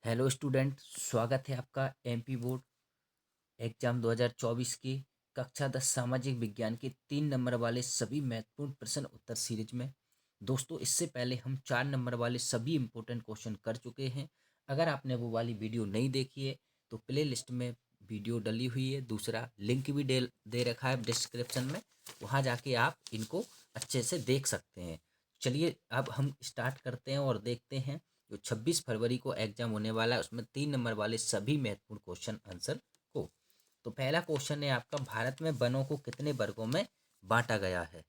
Hello student, स्वागत है आपका एमपी बोर्ड एग्जाम 2024 की कक्षा 10 सामाजिक विज्ञान के 3 नंबर वाले सभी महत्वपूर्ण प्रश्न उत्तर सीरीज में। दोस्तों, इससे पहले हम 4 नंबर वाले सभी इंपॉर्टेंट क्वेश्चन कर चुके हैं। अगर आपने वो वाली वीडियो नहीं देखी है तो प्ले लिस्ट में वीडियो डली हुई है, दूसरा लिंक भी दे रखा है डिस्क्रिप्शन में, वहाँ जाके आप इनको अच्छे से देख सकते हैं। चलिए अब हम स्टार्ट करते हैं और देखते हैं जो 26 फरवरी को एग्जाम होने वाला है उसमें 3 नंबर वाले सभी महत्वपूर्ण क्वेश्चन आंसर को। तो पहला क्वेश्चन है आपका, भारत में वनों को कितने वर्गों में बांटा गया है।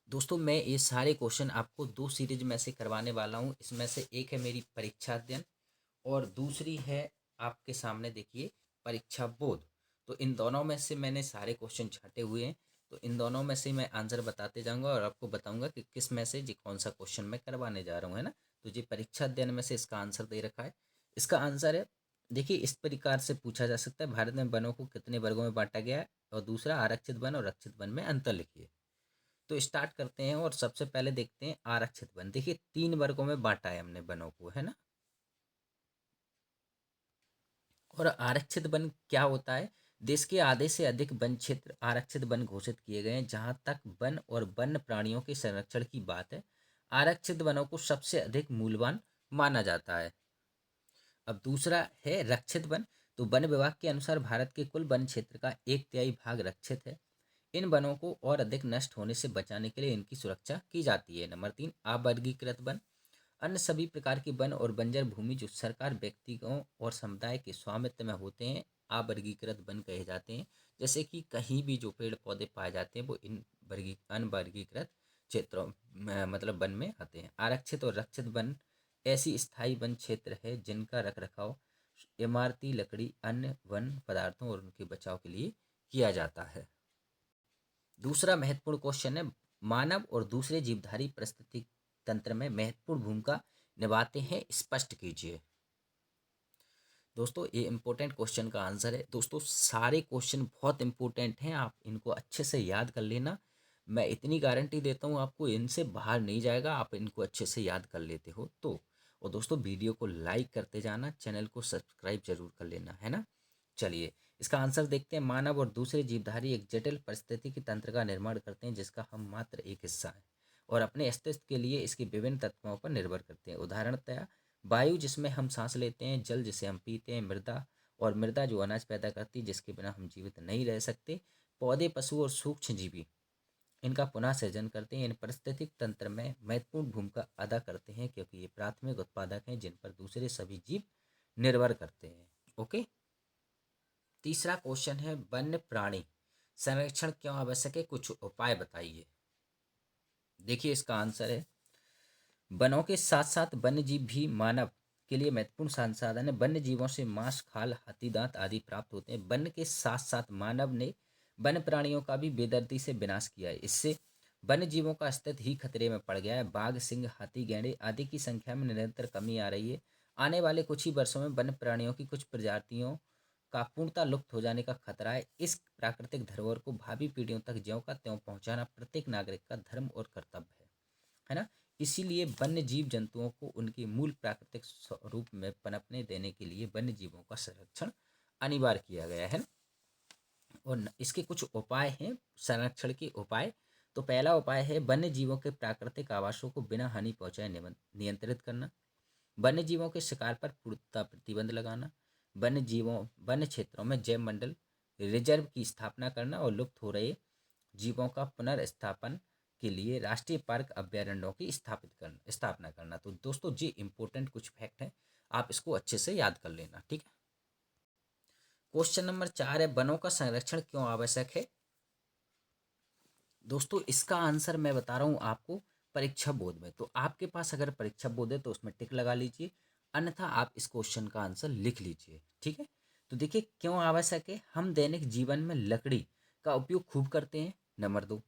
दोस्तों, मैं ये सारे क्वेश्चन आपको 2 सीरीज में से करवाने वाला हूँ। इसमें से एक है मेरी परीक्षा अध्ययन और दूसरी है आपके सामने देखिए परीक्षा बोध। तो इन दोनों में से मैंने सारे क्वेश्चन छाटे हुए हैं, तो इन दोनों में से मैं आंसर बताते जाऊंगा और आपको बताऊंगा कि किस में से जी कौन सा क्वेश्चन मैं करवाने जा रहा हूँ, है ना। तो जी परीक्षा अध्ययन में से इसका आंसर दे रखा है। इसका आंसर है, देखिए इस प्रकार से पूछा जा सकता है, भारत में वनों को कितने वर्गों में बांटा गया है, और दूसरा आरक्षित वन और रक्षित वन में अंतर लिखिए। तो स्टार्ट करते हैं और सबसे पहले देखते हैं आरक्षित वन। देखिए 3 वर्गों में बांटा है हमने वनों को, है ना। और आरक्षित वन क्या होता है, देश के आधे से अधिक वन क्षेत्र आरक्षित वन घोषित किए गए हैं। जहां तक वन और वन्य प्राणियों के संरक्षण की बात है, आरक्षित वनों को सबसे अधिक मूल्यवान माना जाता है। अब दूसरा है रक्षित वन। तो वन विभाग के अनुसार भारत के कुल वन क्षेत्र का 1/3 भाग रक्षित है। इन वनों को और अधिक नष्ट होने से बचाने के लिए इनकी सुरक्षा की जाती है। नंबर 3, अवर्गीकृत वन। अन्य सभी प्रकार के वन और बंजर भूमि जो सरकार, व्यक्तियों और समुदाय के स्वामित्व में होते हैं, अवर्गीकृत वन कहे जाते हैं। जैसे कि कहीं भी जो पेड़ पौधे पाए जाते हैं वो इन अनवर्गीकृत क्षेत्रों मतलब वन में आते हैं। आरक्षित और रक्षित वन ऐसी स्थायी वन क्षेत्र है जिनका रख रखाव इमारती लकड़ी, अन्य वन पदार्थों और उनके बचाव के लिए किया जाता है। दूसरा महत्वपूर्ण क्वेश्चन है, मानव और दूसरे जीवधारी परिस्थिति तंत्र में महत्वपूर्ण भूमिका निभाते हैं, स्पष्ट कीजिए। दोस्तों, ये इंपॉर्टेंट क्वेश्चन का आंसर है। दोस्तों, सारे क्वेश्चन बहुत इंपॉर्टेंट हैं, आप इनको अच्छे से याद कर लेना। मैं इतनी गारंटी देता हूँ आपको, इनसे बाहर नहीं जाएगा, आप इनको अच्छे से याद कर लेते हो तो। और दोस्तों, वीडियो को लाइक करते जाना, चैनल को सब्सक्राइब जरूर कर लेना, है ना। चलिए इसका आंसर देखते हैं। मानव और दूसरे जीवधारी एक जटिल परिस्थितिकी तंत्र का निर्माण करते हैं जिसका हम मात्र एक हिस्सा है और अपने अस्तित्व के लिए इसके विभिन्न तत्वों पर निर्भर करते हैं। उदाहरणतः वायु जिसमें हम सांस लेते हैं, जल जिसे हम पीते हैं, मृदा और मृदा जो अनाज पैदा करती है जिसके बिना हम जीवित नहीं रह सकते, पौधे, पशु और सूक्ष्म जीवी इनका पुनः सृजन करते हैं। इन पारिस्थितिक तंत्र में महत्वपूर्ण भूमिका अदा करते हैं क्योंकि ये प्राथमिक उत्पादक हैं जिन पर दूसरे सभी जीव निर्भर करते हैं। ओके। तीसरा क्वेश्चन है, वन्य प्राणी संरक्षण क्यों आवश्यक है, कुछ उपाय बताइए। देखिए इसका आंसर है, वनों के साथ साथ वन्य जीव भी मानव के लिए महत्वपूर्ण संसाधन है। वन्य जीवों से मांस, खाल, हाथी दांत आदि प्राप्त होते हैं। वन के साथ साथ मानव ने वन्य प्राणियों का भी बेदर्दी से विनाश किया है। इससे वन्य जीवों का अस्तित्व ही खतरे में पड़ गया है। बाघ, सिंह, हाथी, गैंडे आदि की संख्या में निरंतर कमी आ रही है। आने वाले कुछ ही वर्षों में वन्य प्राणियों की कुछ प्रजातियों का पूर्णतः लुप्त हो जाने का खतरा है। इस प्राकृतिक धरोहर को भावी पीढ़ियों तक ज्यों का त्यों पहुंचाना प्रत्येक नागरिक का धर्म और कर्तव्य है ना। इसीलिए वन्य जीव जंतुओं को उनके मूल प्राकृतिक स्वरूप में पनपने देने के लिए वन्य जीवों का संरक्षण अनिवार्य किया गया है। और इसके कुछ उपाय हैं, संरक्षण के उपाय। तो पहला उपाय है वन्य जीवों के प्राकृतिक आवासों को बिना हानि पहुंचाए नियंत्रित करना। वन्य जीवों के शिकार पर पूर्णतः प्रतिबंध लगाना। वन्य क्षेत्रों में जैव मंडल रिजर्व की स्थापना करना और लुप्त हो रहे जीवों का पुनर्स्थापन के लिए राष्ट्रीय पार्क अभ्यारण्यों की स्थापना करना। तो दोस्तों, जी इंपॉर्टेंट कुछ फैक्ट हैं, आप इसको अच्छे से याद कर लेना, ठीक है। क्वेश्चन नंबर 4 है, वनों का संरक्षण क्यों आवश्यक है। दोस्तों, इसका आंसर मैं बता रहा हूँ आपको परीक्षा बोर्ड में। तो आपके पास अगर परीक्षा बोर्ड है तो उसमें टिक लगा लीजिए, अन्यथा आप इस क्वेश्चन का आंसर लिख लीजिए, ठीक है। तो देखिए क्यों आवश्यक है, हम दैनिक जीवन में लकड़ी का उपयोग खूब करते हैं। नंबर 2,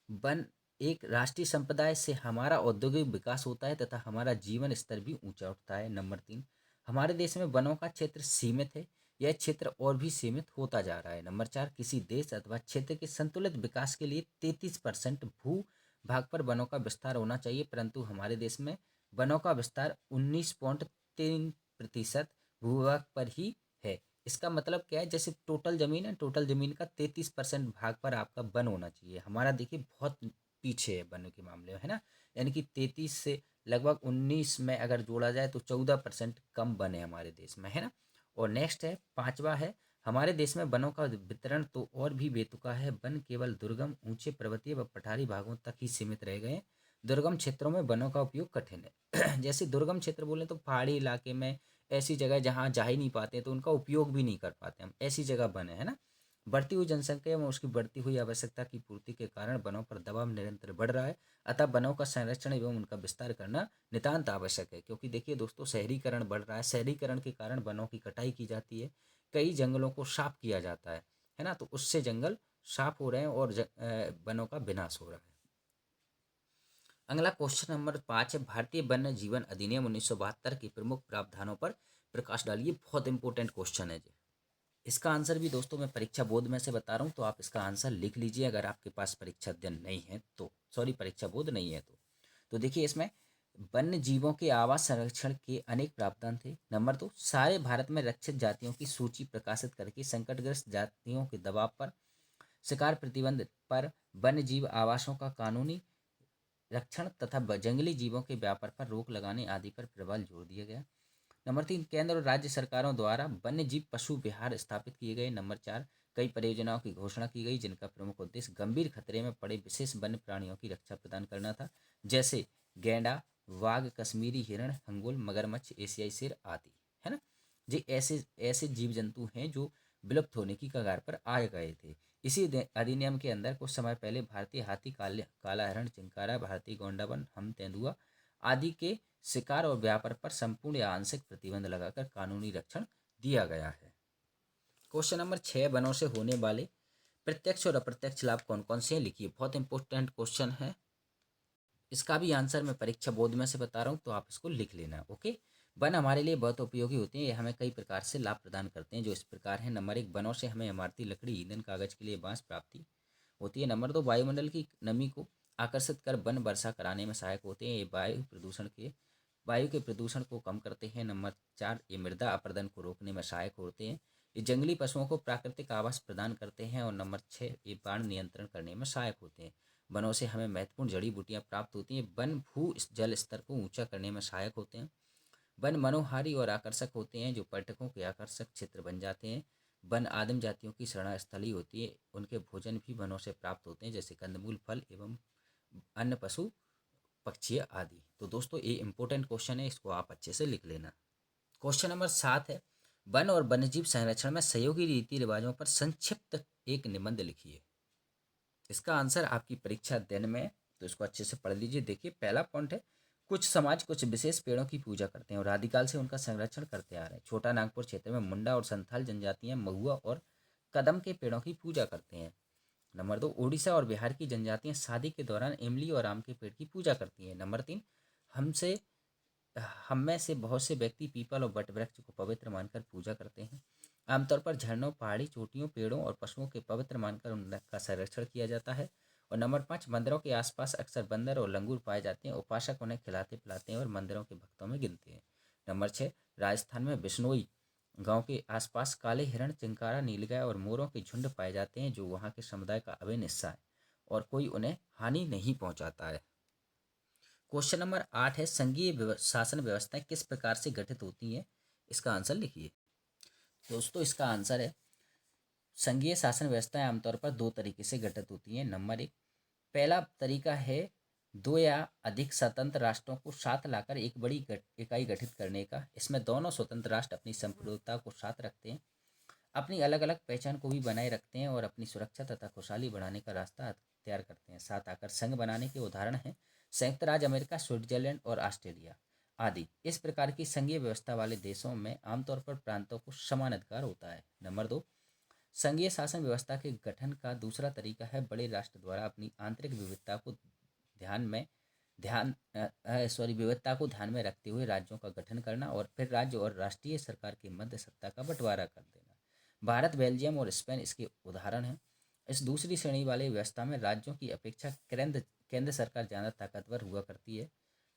वन एक राष्ट्रीय संपदा से हमारा औद्योगिक विकास होता है तथा हमारा जीवन स्तर भी ऊंचा उठता है। नंबर 3, हमारे देश में वनों का क्षेत्र सीमित है, यह क्षेत्र और भी सीमित होता जा रहा है। नंबर 4, किसी देश अथवा क्षेत्र के संतुलित विकास के लिए 33% भू भाग पर वनों का विस्तार होना चाहिए, परंतु हमारे देश में वनों का विस्तार 19.3 33% भूभाग पर ही है। इसका मतलब क्या है, जैसे टोटल ज़मीन है, टोटल ज़मीन का 33% भाग पर आपका वन होना चाहिए। हमारा देखिए बहुत पीछे है वन के मामले में, है ना। यानी कि 33 से लगभग 19 में अगर जोड़ा जाए तो 14% कम वन है हमारे देश में, है ना। और नेक्स्ट है, पांचवा है, हमारे देश में वनों का वितरण तो और भी बेतुका है। वन केवल दुर्गम, ऊंचे पर्वतीय व पठारी भागों तक ही सीमित रह गए हैं। दुर्गम क्षेत्रों में वनों का उपयोग कठिन है। जैसे दुर्गम क्षेत्र बोले तो पहाड़ी इलाके में, ऐसी जगह जहाँ जा ही नहीं पाते तो उनका उपयोग भी नहीं कर पाते हम, ऐसी जगह वन है ना। बढ़ती हुई जनसंख्या एवं उसकी बढ़ती हुई आवश्यकता की पूर्ति के कारण वनों पर दबाव निरंतर बढ़ रहा है। अतः वनों का संरक्षण एवं उनका विस्तार करना नितांत आवश्यक है। क्योंकि देखिए दोस्तों, शहरीकरण बढ़ रहा है, शहरीकरण के कारण वनों की कटाई की जाती है, कई जंगलों को साफ किया जाता है ना। तो उससे जंगल साफ हो रहे हैं और वनों का विनाश हो रहा है। अगला क्वेश्चन नंबर 5 है, भारतीय वन्य जीवन अधिनियम 1972 के प्रमुख प्रावधानों पर प्रकाश डालिए। बहुत इंपॉर्टेंट क्वेश्चन है जी। इसका आंसर भी दोस्तों मैं परीक्षा बोर्ड में से बता रहा हूँ, तो आप इसका आंसर लिख लीजिए अगर आपके पास परीक्षा दिन नहीं है तो, सॉरी परीक्षा बोर्ड नहीं है तो देखिए इसमें वन्य जीवों के आवास संरक्षण के अनेक प्रावधान थे। नंबर 2, सारे भारत में रक्षित जातियों की सूची प्रकाशित करके संकटग्रस्त जातियों के दबाव पर, शिकार प्रतिबंध पर, वन्य जीव आवासों का कानूनी रक्षण तथा जंगली जीवों के व्यापार पर रोक लगाने आदि पर प्रबल जोर दिया गया। नंबर 3, केंद्र और राज्य सरकारों द्वारा वन्य जीव पशु विहार स्थापित किए गए। नंबर 4, कई परियोजनाओं की घोषणा की गई जिनका प्रमुख उद्देश्य गंभीर खतरे में पड़े विशेष वन्य प्राणियों की रक्षा प्रदान करना था, जैसे गैंडा, वाघ, कश्मीरी हिरण, हंगोल, मगरमच्छ, एशियाई शेर आदि, है ना। ये ऐसे ऐसे जीव जंतु हैं जो विलुप्त होने की कगार पर आ गए थे। इसी अधिनियम के अंदर कुछ समय पहले भारतीय हाथी, काला हिरण, चिंकारा, भारतीय गोंडावन, हम तेंदुआ आदि के शिकार और व्यापार पर संपूर्ण या आंशिक प्रतिबंध लगाकर कानूनी रक्षण दिया गया है। क्वेश्चन नंबर 6, वनों से होने वाले प्रत्यक्ष और अप्रत्यक्ष लाभ कौन कौन से हैं, लिखिए। बहुत इंपॉर्टेंट क्वेश्चन है, इसका भी आंसर मैं परीक्षा बोर्ड में से बता रहा हूँ, तो आप इसको लिख लेना। ओके। वन हमारे लिए बहुत उपयोगी होते हैं, ये हमें कई प्रकार से लाभ प्रदान करते हैं, जो इस प्रकार है। नंबर 1, वनों से हमें इमारती लकड़ी, ईंधन, कागज के लिए बांस प्राप्ति होती है। नंबर 2, वायुमंडल की नमी को आकर्षित कर वन वर्षा कराने में सहायक होते हैं, ये वायु के प्रदूषण को कम करते हैं। नंबर 4, ये मृदा अपरदन को रोकने में सहायक होते हैं, ये जंगली पशुओं को प्राकृतिक आवास प्रदान करते हैं। और नंबर 6, ये बाढ़ नियंत्रण करने में सहायक होते हैं। वनों से हमें महत्वपूर्ण जड़ी बूटियां प्राप्त होती हैं। वन भू जल स्तर को ऊंचा करने में सहायक होते हैं। वन मनोहारी और आकर्षक होते हैं, जो पर्यटकों के आकर्षक क्षेत्र बन जाते हैं। वन आदिम जातियों की शरण स्थली होती है, उनके भोजन भी वनों से प्राप्त होते हैं, जैसे कंदमूल, फल एवं अन्य पशु पक्षी आदि। तो दोस्तों ये इंपॉर्टेंट क्वेश्चन है, इसको आप अच्छे से लिख लेना। क्वेश्चन नंबर 7 है, वन और वन्यजीव संरक्षण में सहयोगी रीति रिवाजों पर संक्षिप्त एक निबंध लिखिए। इसका आंसर आपकी परीक्षा दिन में, तो इसको अच्छे से पढ़ लीजिए। देखिए पहला पॉइंट है, कुछ समाज कुछ विशेष पेड़ों की पूजा करते हैं और आदिकाल से उनका संरक्षण करते आ रहे हैं। छोटा नागपुर क्षेत्र में मुंडा और संथाल जनजातियां महुआ और कदम के पेड़ों की पूजा करते हैं। नंबर 2, उड़ीसा और बिहार की जनजातियां शादी के दौरान इमली और आम के पेड़ की पूजा करती हैं। नंबर 3, हमसे हम में से बहुत से व्यक्ति पीपल और वट वृक्ष को पवित्र मानकर पूजा करते हैं। आमतौर पर झरनों, पहाड़ी चोटियों, पेड़ों और पशुओं के पवित्र मानकर उनका संरक्षण किया जाता है। और नंबर 5, मंदिरों के आसपास अक्सर बंदर और लंगूर पाए जाते हैं, उपासक उन्हें खिलाते पिलाते हैं और मंदिरों के भक्तों में गिनते हैं। नंबर 6, राजस्थान में बिश्नोई गांव के आसपास काले हिरण, चिंकारा, नीलगाय और मोरों के झुंड पाए जाते हैं, जो वहाँ के समुदाय का अभिन्न हिस्सा है और कोई उन्हें हानि नहीं पहुँचाता है। क्वेश्चन नंबर 8 है, संघीय शासन व्यवस्थाएं किस प्रकार से गठित होती हैं, इसका आंसर लिखिए। दोस्तों इसका आंसर है, संघीय शासन व्यवस्थाएं आमतौर पर दो तरीके से गठित होती हैं। नंबर 1, पहला तरीका है दो या अधिक स्वतंत्र राष्ट्रों को साथ लाकर एक बड़ी इकाई गठित करने का। इसमें दोनों स्वतंत्र राष्ट्र अपनी संप्रभुता को साथ रखते हैं, अपनी अलग अलग पहचान को भी बनाए रखते हैं और अपनी सुरक्षा तथा खुशहाली बढ़ाने का रास्ता तैयार करते हैं। साथ आकर संघ बनाने के उदाहरण हैं संयुक्त राज्य अमेरिका, स्विट्जरलैंड और ऑस्ट्रेलिया आदि। इस प्रकार की संघीय व्यवस्था वाले देशों में आमतौर पर प्रांतों को समान अधिकार होता है। नंबर 2, संघीय शासन व्यवस्था के गठन का दूसरा तरीका है बड़े राष्ट्र द्वारा अपनी आंतरिक विविधता को विविधता को ध्यान में रखते हुए राज्यों का गठन करना और फिर राज्य और राष्ट्रीय सरकार के मध्य सत्ता का बंटवारा कर देना। भारत, बेल्जियम और स्पेन इसके उदाहरण हैं। इस दूसरी श्रेणी वाली व्यवस्था में राज्यों की अपेक्षा केंद्र सरकार ज़्यादा ताकतवर हुआ करती है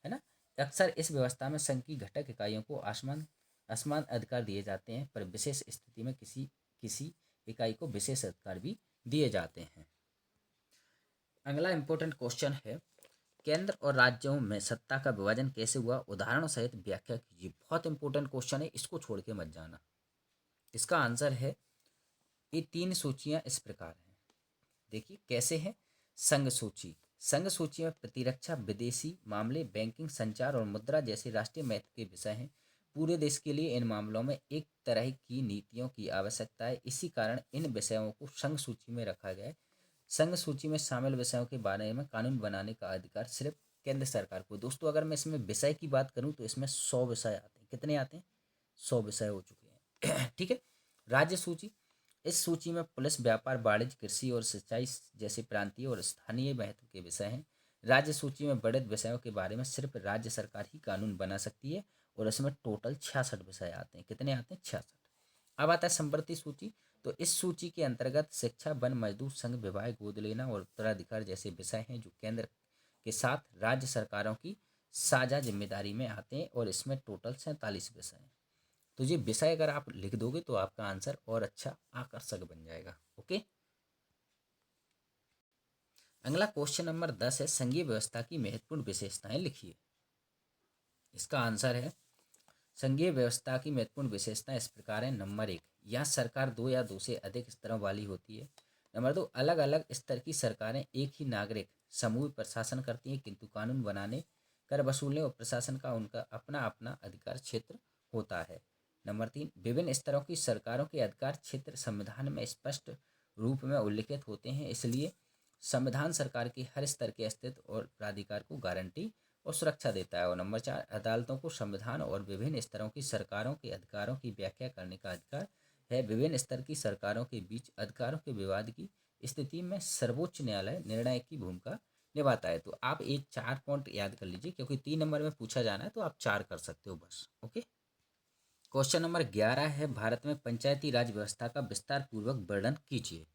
ना। अक्सर इस व्यवस्था में संघ की घटक इकाइयों को आसमान असमान अधिकार दिए जाते हैं, पर विशेष स्थिति में किसी किसी इकाई को विशेष अधिकार भी दिए जाते हैं। अगला इंपॉर्टेंट क्वेश्चन है, केंद्र और राज्यों में सत्ता का विभाजन कैसे हुआ, उदाहरणों सहित व्याख्या कीजिए। बहुत इंपॉर्टेंट क्वेश्चन है, इसको छोड़ के मत जाना। इसका आंसर है, ये 3 सूचियां इस प्रकार हैं। देखिए कैसे हैं। संघ सूची, संघ सूची में प्रतिरक्षा, विदेशी मामले, बैंकिंग, संचार और मुद्रा जैसे राष्ट्रीय महत्व के विषय हैं। पूरे देश के लिए इन मामलों में एक तरह की नीतियों की आवश्यकता है, इसी कारण इन विषयों को संघ सूची में रखा गया है। संघ सूची में शामिल विषयों के बारे में कानून बनाने का अधिकार सिर्फ केंद्र सरकार को। दोस्तों अगर मैं इसमें विषय की बात करूं तो इसमें 100 विषय आते हैं। कितने आते हैं? 100 विषय हो चुके हैं। ठीक है। राज्य सूची, इस सूची में पुलिस, व्यापार, वाणिज्य, कृषि और सिंचाई जैसे प्रांतीय और स्थानीय महत्व के विषय हैं। राज्य सूची में वर्णित विषयों के बारे में सिर्फ राज्य सरकार ही कानून बना सकती है और इसमें टोटल 66 विषय आते हैं। कितने आते हैं? 66। अब आता है संवर्ती सूची। तो इस सूची के अंतर्गत शिक्षा, वन, मजदूर संघ, विवाह, गोद लेना और उत्तराधिकार जैसे विषय हैं जो केंद्र के साथ राज्य सरकारों की साझा जिम्मेदारी में आते हैं और इसमें टोटल 47 विषय हैं। तो ये विषय अगर आप लिख दोगे तो आपका आंसर और अच्छा आकर्षक बन जाएगा। ओके। अगला क्वेश्चन नंबर 10 है, संघीय व्यवस्था की महत्वपूर्ण विशेषताएं लिखिए। इसका आंसर है, संघीय व्यवस्था की महत्वपूर्ण विशेषताएं इस प्रकार है। नंबर 1, यहाँ सरकार 2 या 2 से अधिक स्तरों वाली होती है। नंबर 2, अलग अलग स्तर की सरकारें एक ही नागरिक समूह पर शासन करती हैं, किंतु कानून बनाने, कर वसूलने और प्रशासन का उनका अपना अपना अधिकार क्षेत्र होता है। नंबर 3, विभिन्न स्तरों की सरकारों के अधिकार क्षेत्र संविधान में स्पष्ट रूप में उल्लिखित होते हैं, इसलिए संविधान सरकार के हर स्तर के अस्तित्व और प्राधिकार को गारंटी और सुरक्षा देता है। और नंबर 4, अदालतों को संविधान और विभिन्न स्तरों की सरकारों के अधिकारों की व्याख्या करने का अधिकार है। विभिन्न स्तर की सरकारों के बीच अधिकारों के विवाद की स्थिति में सर्वोच्च न्यायालय निर्णय की भूमिका निभाता है। तो आप ये 4 पॉइंट याद कर लीजिए, क्योंकि 3 नंबर में पूछा जाना है तो आप 4 कर सकते हो बस। ओके। क्वेश्चन नंबर 11 है, भारत में पंचायती राज व्यवस्था का विस्तार पूर्वक वर्णन कीजिए।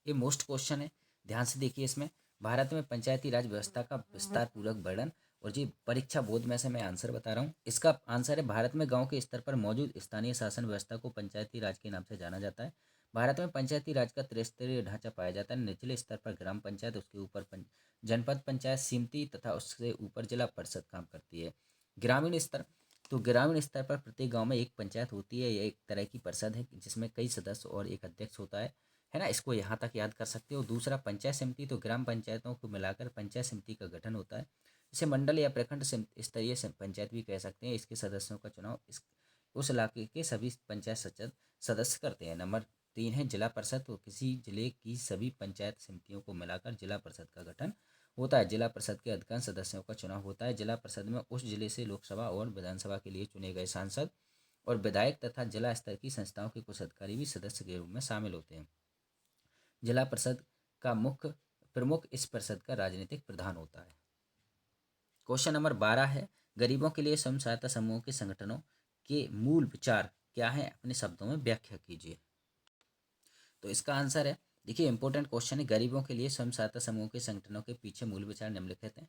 ये मोस्ट क्वेश्चन है, ध्यान से देखिए। इसमें भारत में पंचायती राज व्यवस्था का विस्तार पूर्वक वर्णन, और जी परीक्षा बोर्ड में से मैं आंसर बता रहा हूँ। इसका आंसर है, भारत में गांव के स्तर पर मौजूद स्थानीय शासन व्यवस्था को पंचायती राज के नाम से जाना जाता है। भारत में पंचायती राज का त्रिस्तरीय ढांचा पाया जाता है। निचले स्तर पर ग्राम पंचायत, उसके ऊपर जनपद पंचायत समिति तथा उससे ऊपर जिला परिषद काम करती है। ग्रामीण स्तर, तो ग्रामीण स्तर पर प्रत्येक गांव में एक पंचायत होती है। यह एक तरह की परिषद है जिसमें कई सदस्य और एक अध्यक्ष होता है ना। इसको यहाँ तक याद कर सकते हो। दूसरा पंचायत समिति, तो ग्राम पंचायतों को मिलाकर पंचायत समिति का गठन होता है। इसे मंडल या प्रखंड स्तरीय पंचायत भी कह सकते हैं। इसके सदस्यों का चुनाव उस इलाके के सभी पंचायत सदस्य करते हैं। नंबर 3 है जिला परिषद, तो किसी जिले की सभी पंचायत समितियों को मिलाकर जिला परिषद का गठन होता है। जिला परिषद के अधिकांश सदस्यों का चुनाव होता है। जिला परिषद में उस जिले से लोकसभा और विधानसभा के लिए चुने गए सांसद और विधायक तथा जिला स्तर की संस्थाओं के कुछ अधिकारी भी सदस्य के रूप में शामिल होते हैं। जिला परिषद का मुख्य प्रमुख इस परिषद का राजनीतिक प्रधान होता है। क्वेश्चन नंबर 12 है, गरीबों के लिए स्वयं सहायता समूहों के संगठनों के मूल विचार क्या है, अपने शब्दों में व्याख्या कीजिए। तो इसका आंसर है, देखिए इंपॉर्टेंट क्वेश्चन है, गरीबों के लिए स्वयं सहायता समूह के संगठनों के पीछे मूल विचार निम्नलिखित हैं।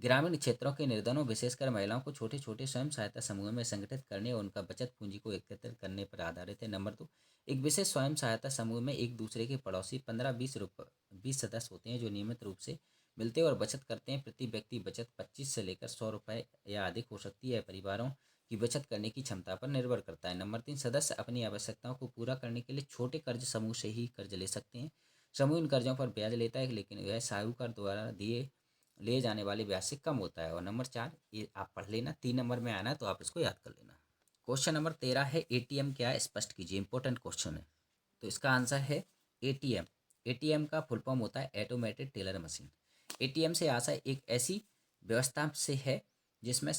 ग्रामीण क्षेत्रों के निर्धनों विशेषकर महिलाओं को छोटे छोटे स्वयं सहायता समूह में संगठित करने और उनका बचत पूंजी को एकत्रित करने पर आधारित है। नंबर 2, एक विशेष स्वयं सहायता समूह में एक दूसरे के पड़ोसी 15-20 सदस्य होते हैं जो नियमित रूप से मिलते हैं और बचत करते हैं। प्रति व्यक्ति बचत 25 से लेकर 100 रुपये या अधिक हो सकती है। परिवारों की बचत करने की क्षमता पर निर्भर करता है। नंबर 3, सदस्य अपनी आवश्यकताओं को पूरा करने के लिए छोटे कर्ज समूह से ही कर्ज ले सकते हैं। समूह इन कर्जों पर ब्याज लेता है, लेकिन यह साहूकार द्वारा दिए ले जाने वाले ब्याज से कम होता है। और नंबर 4, ये आप पढ़ लेना, 3 नंबर में आना है तो आप इसको याद कर लेना। क्वेश्चन नंबर 13 है, एटीएम क्या है, स्पष्ट कीजिए। इंपॉर्टेंट क्वेश्चन है। तो इसका आंसर है एटीएम। एटीएम का फुल फॉर्म होता है ऑटोमेटेड टेलर मशीन। एटीएम से आशय एक ऐसी व्यवस्था से है जिसमें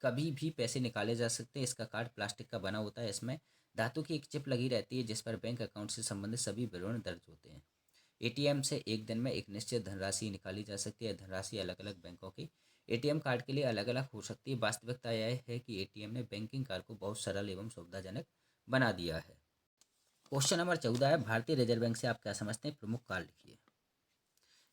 कभी भी पैसे निकाले जा सकते हैं। इसका कार्ड प्लास्टिक का बना होता है। इसमें धातु की एक चिप लगी रहती है जिस पर बैंक अकाउंट से संबंधित सभी विवरण दर्ज होते हैं। एटीएम से एक दिन में एक निश्चित धनराशि निकाली जा सकती है। धनराशि अलग अलग बैंकों के एटीएम कार्ड के लिए अलग अलग हो सकती है। वास्तविकता यह है कि एटीएम ने बैंकिंग कार्य को बहुत सरल एवं सुविधाजनक बना दिया है। क्वेश्चन नंबर 14 है, भारतीय रिजर्व बैंक से आप क्या समझते हैं, प्रमुख कार्य लिखिए।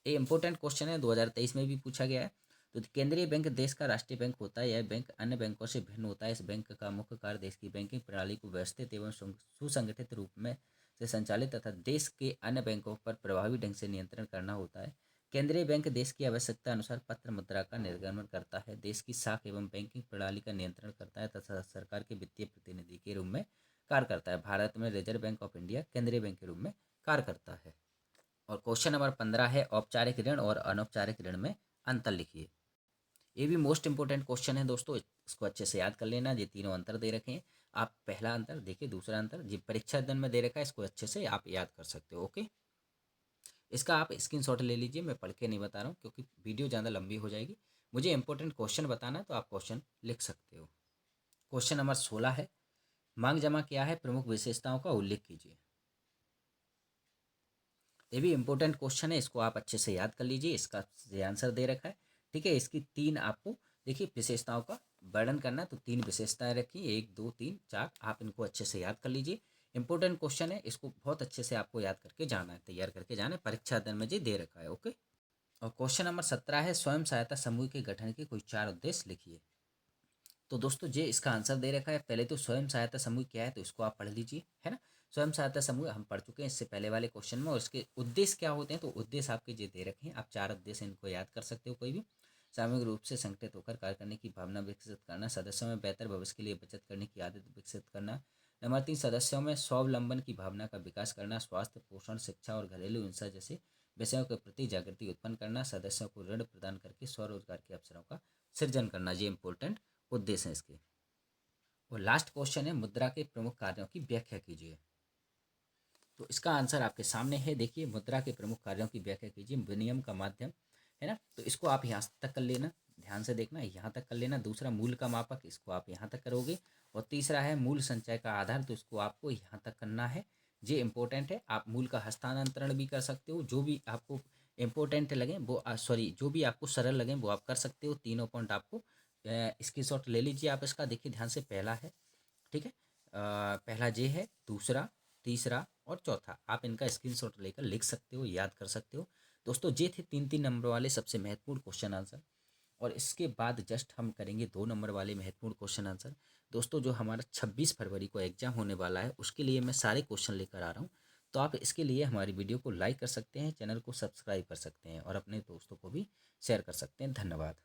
ये इंपॉर्टेंट क्वेश्चन है, 2023 में भी पूछा गया है। तो केंद्रीय बैंक देश का राष्ट्रीय बैंक होता है। यह बैंक अन्य बैंकों से भिन्न होता है। इस बैंक का मुख्य कार्य देश की बैंकिंग प्रणाली को व्यवस्थित एवं सुसंगठित रूप में से संचालित तथा देश के अन्य बैंकों पर प्रभावी ढंग से नियंत्रण करना होता है। केंद्रीय बैंक देश की आवश्यकता अनुसार पत्र मुद्रा का निर्गमन करता है, देश की साख एवं बैंकिंग प्रणाली का नियंत्रण करता है तथा सरकार के वित्तीय प्रतिनिधि के रूप में कार्य करता है। भारत में रिजर्व बैंक ऑफ इंडिया केंद्रीय बैंक के रूप में कार्य करता है। और क्वेश्चन नंबर 15 है, औपचारिक ऋण और अनौपचारिक ऋण में अंतर लिखिए। ये भी मोस्ट इंपोर्टेंट क्वेश्चन है दोस्तों, इसको अच्छे से याद कर लेना। ये तीनों अंतर दे रखे हैं, आप पहला अंतर देखिए, दूसरा अंतर जी परीक्षा दिन में दे रखा है, इसको अच्छे से आप याद कर सकते हो। ओके, इसका आप स्क्रीनशॉट ले लीजिए, मैं पढ़ के नहीं बता रहा हूँ क्योंकि वीडियो ज़्यादा लंबी हो जाएगी। मुझे इंपॉर्टेंट क्वेश्चन बताना है तो आप क्वेश्चन लिख सकते हो। क्वेश्चन नंबर 16 है, मांग जमा क्या है, प्रमुख विशेषताओं का उल्लेख कीजिए। ये भी इंपॉर्टेंट क्वेश्चन है, इसको आप अच्छे से याद कर लीजिए। इसका ये आंसर दे रखा है, ठीक है। इसकी तीन आपको देखिए विशेषताओं का वर्णन करना है, तो तीन विशेषताएं रखी, 1 2 3 4, आप इनको अच्छे से याद कर लीजिए। इंपॉर्टेंट क्वेश्चन है, इसको बहुत अच्छे से आपको याद करके जाना है, तैयार करके जाना है, परीक्षा दिन में जी दे रखा है। ओके, और क्वेश्चन नंबर 17 है, स्वयं सहायता समूह के गठन के कोई 4 उद्देश्य लिखिए। तो दोस्तों जे इसका आंसर दे रखा है, पहले तो स्वयं सहायता समूह क्या है तो इसको आप पढ़ लीजिए, है ना। स्वयं सहायता समूह हम पढ़ चुके हैं इससे पहले वाले क्वेश्चन में, और इसके उद्देश्य क्या होते हैं, तो उद्देश्य आपके जे दे रखे हैं, आप 4 उद्देश्य इनको याद कर सकते हो कोई भी। सामूहिक रूप से संगठित होकर कार्य करने की भावना विकसित करना, सदस्यों में बेहतर भविष्य के लिए बचत करने की आदत विकसित करना। नंबर 3, सदस्यों में स्वावलंबन की भावना का विकास करना, स्वास्थ्य, पोषण, शिक्षा और घरेलू हिंसा जैसे विषयों के प्रति जागृति उत्पन्न करना, सदस्यों को ऋण प्रदान करके स्वरोजगार के अवसरों का सृजन करना। ये इंपॉर्टेंट उद्देश्य हैं इसके। और लास्ट क्वेश्चन है, मुद्रा के प्रमुख कार्यों की व्याख्या कीजिए। तो इसका आंसर आपके सामने है, देखिए मुद्रा के प्रमुख कार्यों की व्याख्या कीजिए। विनिमय का माध्यम, है ना, तो इसको आप यहाँ तक कर लेना, ध्यान से देखना, यहाँ तक कर लेना। दूसरा, मूल का मापक, इसको आप यहाँ तक करोगे। और तीसरा है मूल संचय का आधार, तो इसको आपको यहाँ तक करना है। ये इंपॉर्टेंट है, आप मूल का हस्तांतरण भी कर सकते हो, जो भी आपको इंपॉर्टेंट लगे वो सॉरी जो भी आपको सरल लगे वो आप कर सकते हो। तीनों पॉइंट आपको स्क्रीनशॉट ले लीजिए आप इसका, देखिए ध्यान से। पहला है, ठीक है, पहला जे है, दूसरा, तीसरा और चौथा, आप इनका स्क्रीनशॉट लेकर लिख सकते हो, याद कर सकते हो। दोस्तों जे थे 3-3 नंबर वाले सबसे महत्वपूर्ण क्वेश्चन आंसर, और इसके बाद जस्ट हम करेंगे 2 नंबर वाले महत्वपूर्ण क्वेश्चन आंसर। दोस्तों जो हमारा 26 फरवरी को एग्जाम होने वाला है, उसके लिए मैं सारे क्वेश्चन लेकर आ रहा हूँ। तो आप इसके लिए हमारी वीडियो को लाइक कर सकते हैं, चैनल को सब्सक्राइब कर सकते हैं और अपने दोस्तों को भी शेयर कर सकते हैं। धन्यवाद।